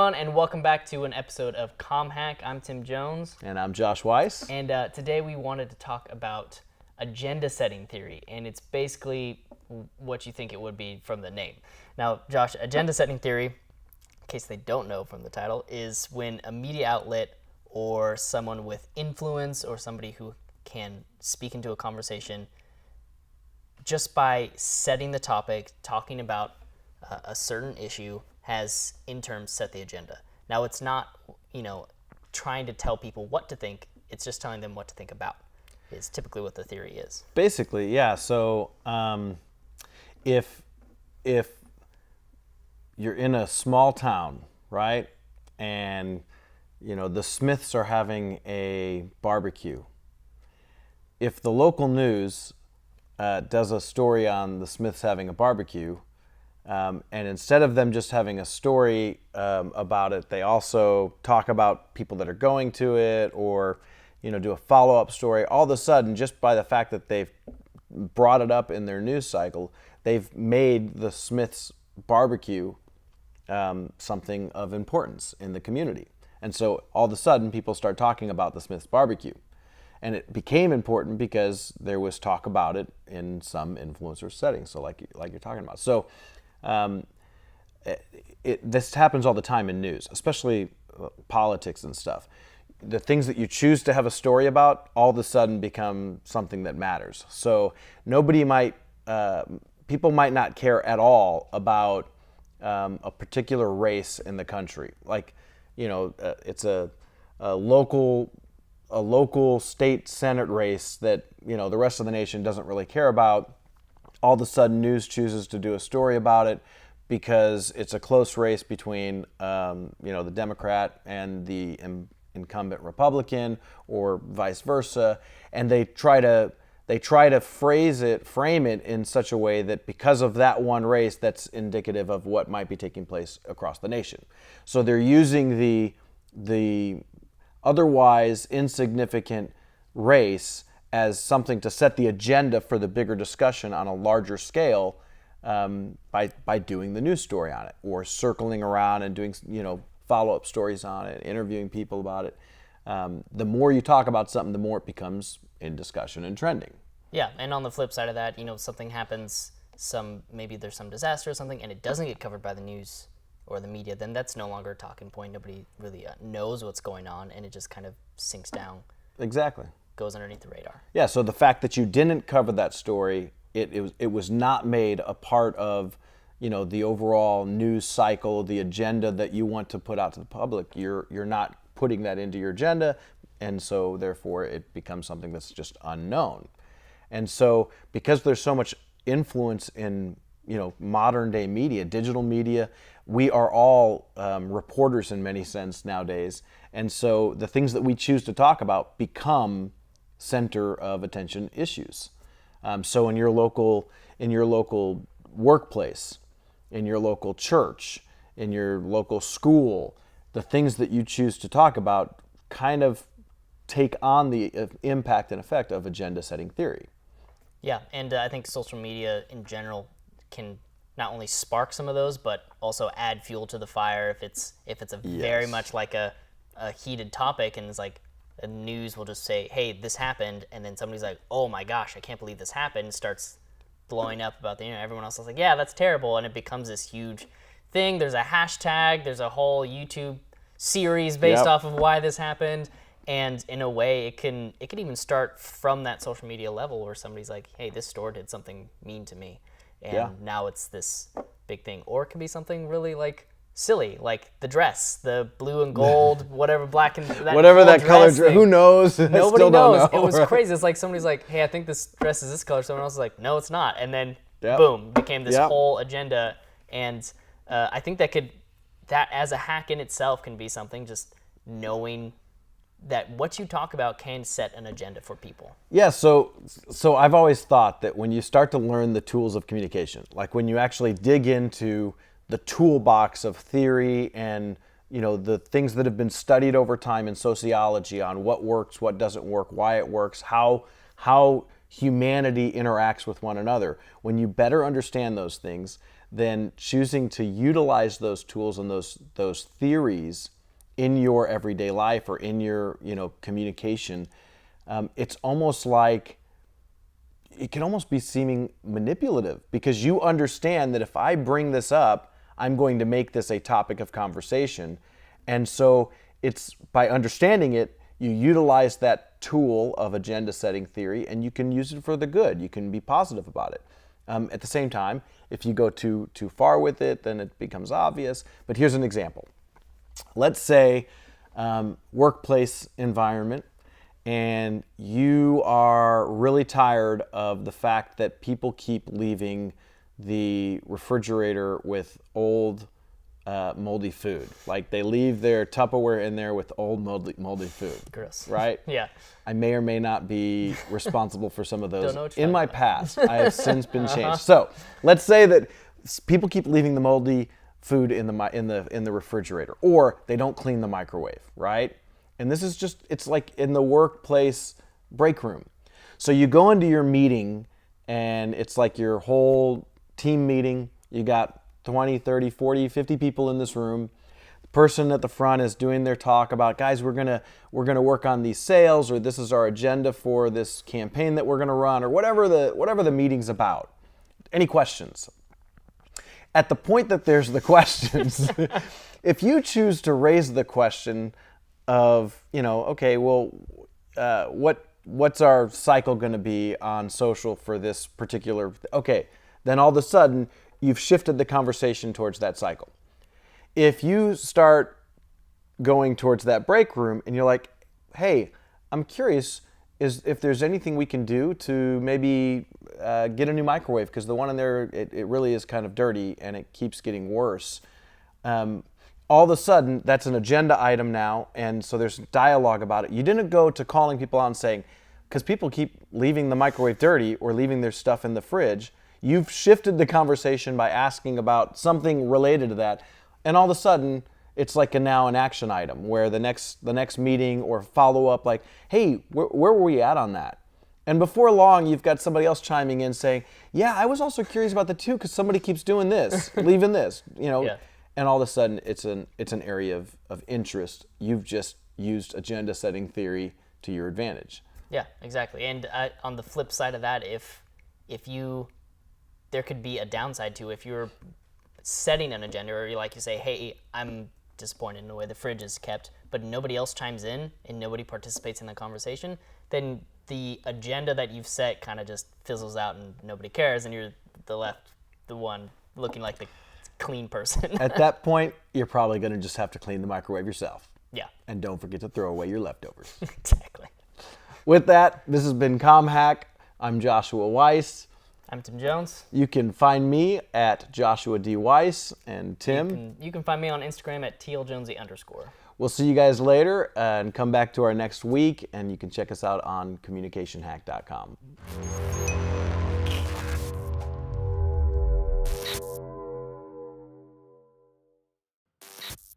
everyone, and welcome back to an episode of ComHack. I'm Tim Jones. And I'm Josh Weiss. And today we wanted to talk about agenda setting theory, and it's basically what you think it would be from the name. Now, Josh, agenda setting theory, in case they don't know from the title, is when a media outlet or someone with influence or somebody who can speak into a conversation just by setting the topic, talking about a certain issue, has in turn set the agenda. Now, it's not, trying to tell people what to think, it's just telling them what to think about, is typically what the theory is. Basically, yeah. So if you're in a small town, right, and the Smiths are having a barbecue, if the local news does a story on the Smiths having a barbecue, and instead of them just having a story about it, they also talk about people that are going to it, or do a follow-up story. All of a sudden, just by the fact that they've brought it up in their news cycle, they've made the Smiths barbecue something of importance in the community. And so all of a sudden, people start talking about the Smiths barbecue. And it became important because there was talk about it in some influencer settings, so like you're talking about. So this happens all the time in news, especially politics and stuff. The things that you choose to have a story about all of a sudden become something that matters. So people might not care at all about a particular race in the country. Like, it's a local state senate race that the rest of the nation doesn't really care about. All of a sudden, news chooses to do a story about it because it's a close race between the Democrat and the incumbent Republican, or vice versa, and they try to frame it in such a way that because of that one race, that's indicative of what might be taking place across the nation. So they're using the otherwise insignificant race as something to set the agenda for the bigger discussion on a larger scale, by doing the news story on it, or circling around and doing follow-up stories on it, interviewing people about it. The more you talk about something, the more it becomes in discussion and trending. Yeah, and on the flip side of that, something happens, maybe there's some disaster or something, and it doesn't get covered by the news or the media, then that's no longer a talking point. Nobody really knows what's going on, and it just kind of sinks down. Exactly. Goes underneath the radar. Yeah, so the fact that you didn't cover that story, it was not made a part of the overall news cycle, the agenda that you want to put out to the public. You're not putting that into your agenda, and so therefore it becomes something that's just unknown. And so because there's so much influence in modern day media, digital media, we are all reporters in many sense nowadays, and so the things that we choose to talk about become center of attention issues. So in your local workplace, in your local church, in your local school, the things that you choose to talk about kind of take on the impact and effect of agenda setting theory. Yeah, and I think social media in general can not only spark some of those, but also add fuel to the fire if it's a very much like a heated topic, and it's like the news will just say, hey, this happened, and then somebody's like, oh my gosh, I can't believe this happened, and starts blowing up about the internet. Everyone else is like, yeah, that's terrible, and it becomes this huge thing. There's a hashtag, there's a whole YouTube series based off of why this happened, and in a way it can even start from that social media level where somebody's like, hey, this store did something mean to me, and now it's this big thing. Or it can be something really like silly, like the dress, the blue and gold, whatever, black and that whatever that color dress. Who knows? Nobody still knows. Don't know. It was crazy. It's like somebody's like, hey, I think this dress is this color. Someone else is like, no, it's not. And then boom, became this whole agenda. And I think that as a hack in itself can be something, just knowing that what you talk about can set an agenda for people. Yeah, so I've always thought that when you start to learn the tools of communication, like when you actually dig into the toolbox of theory and the things that have been studied over time in sociology on what works, what doesn't work, why it works, how humanity interacts with one another. When you better understand those things, then choosing to utilize those tools and those theories in your everyday life or in your communication, it's almost like it can almost be seeming manipulative, because you understand that if I bring this up, I'm going to make this a topic of conversation. And so it's by understanding it, you utilize that tool of agenda setting theory, and you can use it for the good. You can be positive about it. At the same time, if you go too far with it, then it becomes obvious. But here's an example. Let's say workplace environment, and you are really tired of the fact that people keep leaving the refrigerator with old moldy food. Like they leave their Tupperware in there with old moldy food. Gross. Right? Yeah. I may or may not be responsible for some of those. Don't know what you're In my talking past, I have since been changed. So let's say that people keep leaving the moldy food in the refrigerator, or they don't clean the microwave, right? And this is just, it's like in the workplace break room. So you go into your meeting, and it's like your whole team meeting. You got 20, 30, 40, 50 people in this room. The person at the front is doing their talk about, guys, we're gonna work on these sales, or this is our agenda for this campaign that we're gonna run, or whatever the meeting's about. Any questions? At the point that there's the questions, if you choose to raise the question of, okay, well, what's our cycle going to be on social for this particular, okay, then all of a sudden you've shifted the conversation towards that cycle. If you start going towards that break room and you're like, hey, I'm curious if there's anything we can do to maybe get a new microwave, because the one in there, it really is kind of dirty and it keeps getting worse. All of a sudden, that's an agenda item now, and so there's dialogue about it. You didn't go to calling people out and saying, because people keep leaving the microwave dirty or leaving their stuff in the fridge. You've shifted the conversation by asking about something related to that, and all of a sudden, it's like now an action item where the next meeting or follow-up, like, hey, where were we at on that? And before long, you've got somebody else chiming in saying, yeah, I was also curious about the two because somebody keeps doing this, leaving this, Yeah. And all of a sudden, it's an area of interest. You've just used agenda setting theory to your advantage. Yeah, exactly. And on the flip side of that, there could be a downside to if you're setting an agenda, or you say, hey, I'm disappointed in the way the fridge is kept, but nobody else chimes in and nobody participates in the conversation, then the agenda that you've set kind of just fizzles out and nobody cares, and you're the one looking like the clean person. At that point, you're probably going to just have to clean the microwave yourself. Yeah. And don't forget to throw away your leftovers. Exactly. With that, this has been ComHack. I'm Joshua Weiss. I'm Tim Jones. You can find me at Joshua D. Weiss, and Tim. You can find me on Instagram at tljonesy_. We'll see you guys later, and come back to our next week, and you can check us out on communicationhack.com.